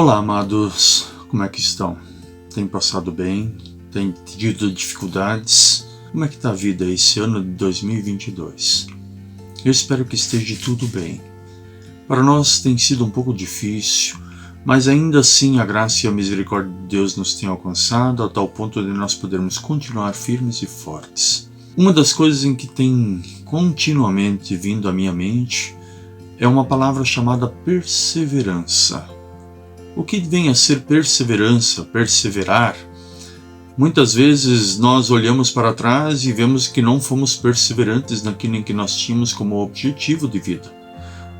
Olá, amados, como é que estão? Tem passado bem? Tem tido dificuldades? Como é que está a vida esse ano de 2022? Eu espero que esteja tudo bem. Para nós tem sido um pouco difícil, mas ainda assim a graça e a misericórdia de Deus nos têm alcançado a tal ponto de nós podermos continuar firmes e fortes. Uma das coisas em que tem continuamente vindo à minha mente é uma palavra chamada perseverança. O que vem a ser perseverança, perseverar? Muitas vezes nós olhamos para trás e vemos que não fomos perseverantes naquilo em que nós tínhamos como objetivo de vida.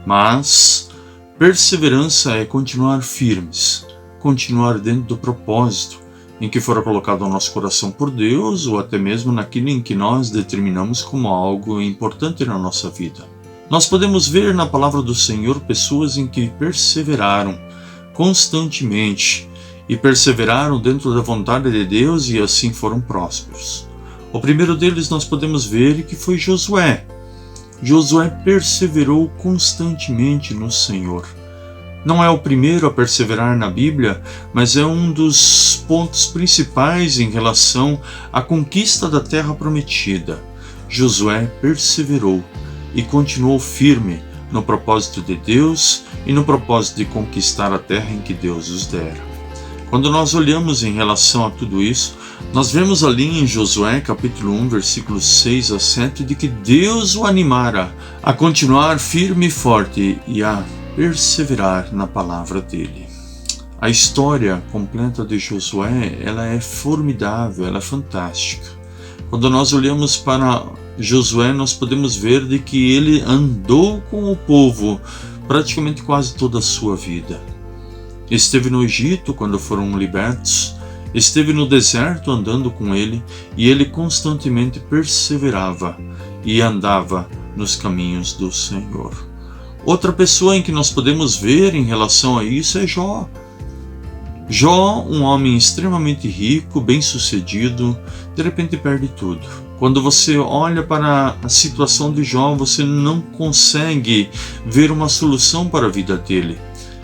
Mas perseverança é continuar firmes, continuar dentro do propósito em que fora colocado ao nosso coração por Deus ou até mesmo naquilo em que nós determinamos como algo importante na nossa vida. Nós podemos ver na palavra do Senhor pessoas em que perseveraram constantemente e perseveraram dentro da vontade de Deus e assim foram prósperos. O primeiro deles nós podemos ver que foi Josué. Josué perseverou constantemente no Senhor. Não é o primeiro a perseverar na Bíblia, mas é um dos pontos principais em relação à conquista da terra prometida. Josué perseverou e continuou firme no propósito de Deus e no propósito de conquistar a terra em que Deus os dera. Quando nós olhamos em relação a tudo isso, nós vemos ali em Josué capítulo 1, versículos 6 a 7, de que Deus o animara a continuar firme e forte e a perseverar na palavra dele. A história completa de Josué, ela é formidável, ela é fantástica. Quando nós olhamos para Josué, nós podemos ver de que ele andou com o povo praticamente quase toda a sua vida. Esteve no Egito quando foram libertos, esteve no deserto andando com ele, e ele constantemente perseverava e andava nos caminhos do Senhor. Outra pessoa em que nós podemos ver em relação a isso é Jó. Jó, um homem extremamente rico, bem-sucedido, de repente perde tudo. Quando você olha para a situação de Jó, você não consegue ver uma solução para a vida dele.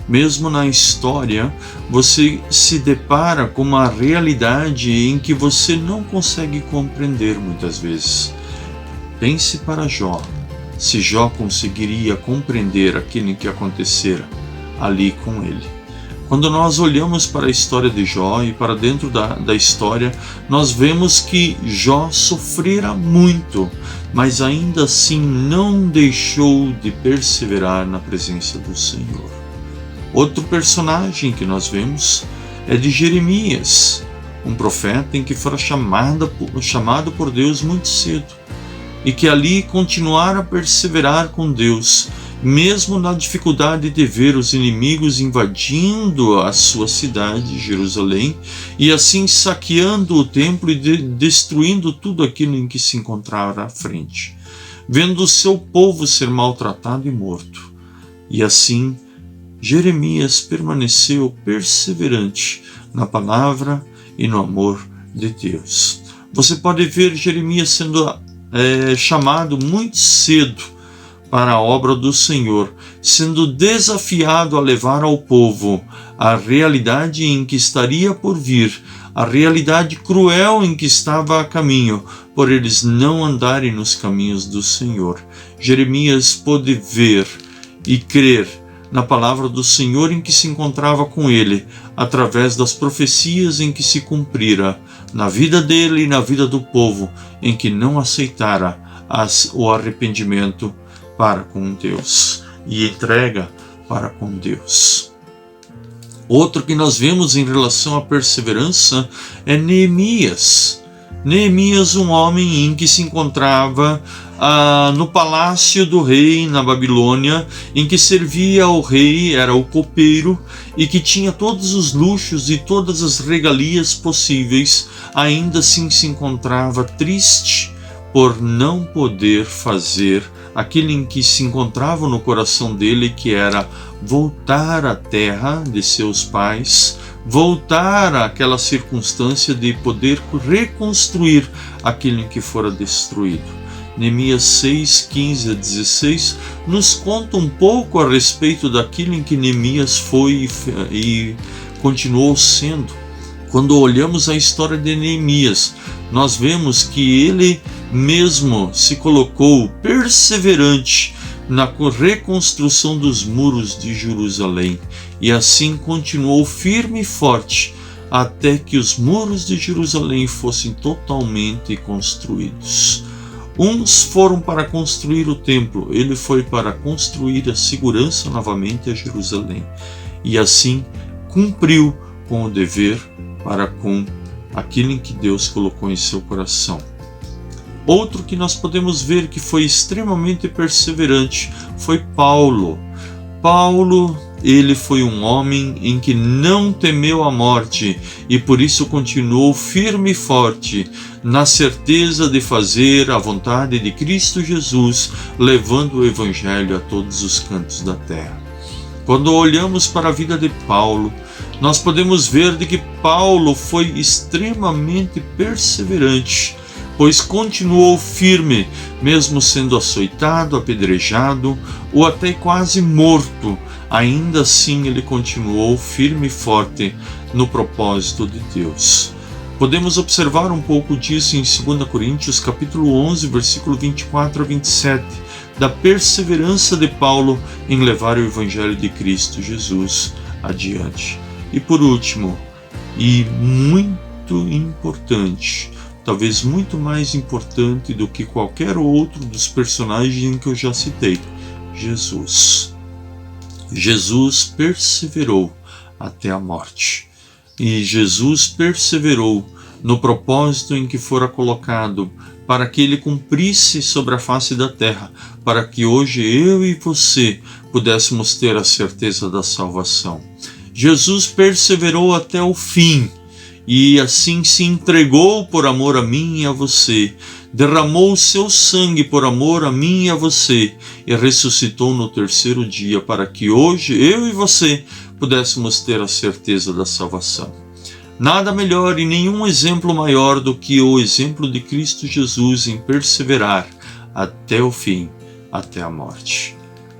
Mesmo na história, você se depara com uma realidade em que você não consegue compreender muitas vezes. Pense para Jó, se Jó conseguiria compreender aquilo que acontecera ali com ele. Quando nós olhamos para a história de Jó e para dentro da história, nós vemos que Jó sofrera muito, mas ainda assim não deixou de perseverar na presença do Senhor. Outro personagem que nós vemos é de Jeremias, um profeta em que fora chamado por Deus muito cedo, e que ali continuara a perseverar com Deus, mesmo na dificuldade de ver os inimigos invadindo a sua cidade, Jerusalém, e assim saqueando o templo e destruindo tudo aquilo em que se encontrava à frente, vendo o seu povo ser maltratado e morto. E assim, Jeremias permaneceu perseverante na palavra e no amor de Deus. Você pode ver Jeremias sendo chamado muito cedo para a obra do Senhor, sendo desafiado a levar ao povo a realidade em que estaria por vir, a realidade cruel em que estava a caminho, por eles não andarem nos caminhos do Senhor. Jeremias pôde ver e crer na palavra do Senhor em que se encontrava com ele, através das profecias em que se cumprira, na vida dele e na vida do povo, em que não aceitara o arrependimento para com Deus e entrega para com Deus. Outro que nós vemos em relação à perseverança é Neemias. Neemias, um homem em que se encontrava no palácio do rei na Babilônia, em que servia ao rei, era o copeiro, e que tinha todos os luxos e todas as regalias possíveis, ainda assim se encontrava triste por não poder fazer aquilo em que se encontrava no coração dele, que era voltar à terra de seus pais, voltar àquela circunstância de poder reconstruir aquilo em que fora destruído. Neemias 6, 15 a 16, nos conta um pouco a respeito daquilo em que Neemias foi e continuou sendo. Quando olhamos a história de Neemias, nós vemos que ele mesmo se colocou perseverante na reconstrução dos muros de Jerusalém, e assim continuou firme e forte até que os muros de Jerusalém fossem totalmente construídos. Uns foram para construir o templo, ele foi para construir a segurança novamente a Jerusalém, e assim cumpriu com o dever para com aquilo em que Deus colocou em seu coração. Outro que nós podemos ver que foi extremamente perseverante foi Paulo. Paulo, ele foi um homem em que não temeu a morte e por isso continuou firme e forte na certeza de fazer a vontade de Cristo Jesus, levando o Evangelho a todos os cantos da terra. Quando olhamos para a vida de Paulo, nós podemos ver de que Paulo foi extremamente perseverante, pois continuou firme, mesmo sendo açoitado, apedrejado ou até quase morto. Ainda assim ele continuou firme e forte no propósito de Deus. Podemos observar um pouco disso em 2 Coríntios capítulo 11, versículo 24 a 27, da perseverança de Paulo em levar o Evangelho de Cristo Jesus adiante. E por último, e muito importante, talvez muito mais importante do que qualquer outro dos personagens que eu já citei, Jesus. Jesus perseverou até a morte. E Jesus perseverou no propósito em que fora colocado, para que ele cumprisse sobre a face da terra, para que hoje eu e você pudéssemos ter a certeza da salvação. Jesus perseverou até o fim, e assim se entregou por amor a mim e a você, derramou o seu sangue por amor a mim e a você, e ressuscitou no terceiro dia, para que hoje eu e você pudéssemos ter a certeza da salvação. Nada melhor e nenhum exemplo maior do que o exemplo de Cristo Jesus em perseverar até o fim, até a morte.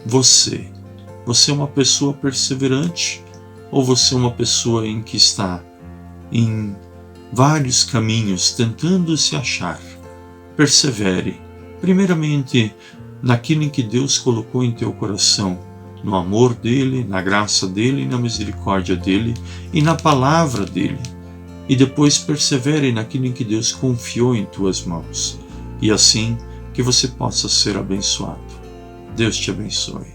Você é uma pessoa perseverante? Ou você é uma pessoa em que está em vários caminhos tentando se achar? Persevere, primeiramente, naquilo em que Deus colocou em teu coração, no amor dele, na graça dele, na misericórdia dele e na palavra dele. E depois persevere naquilo em que Deus confiou em tuas mãos. E assim que você possa ser abençoado. Deus te abençoe.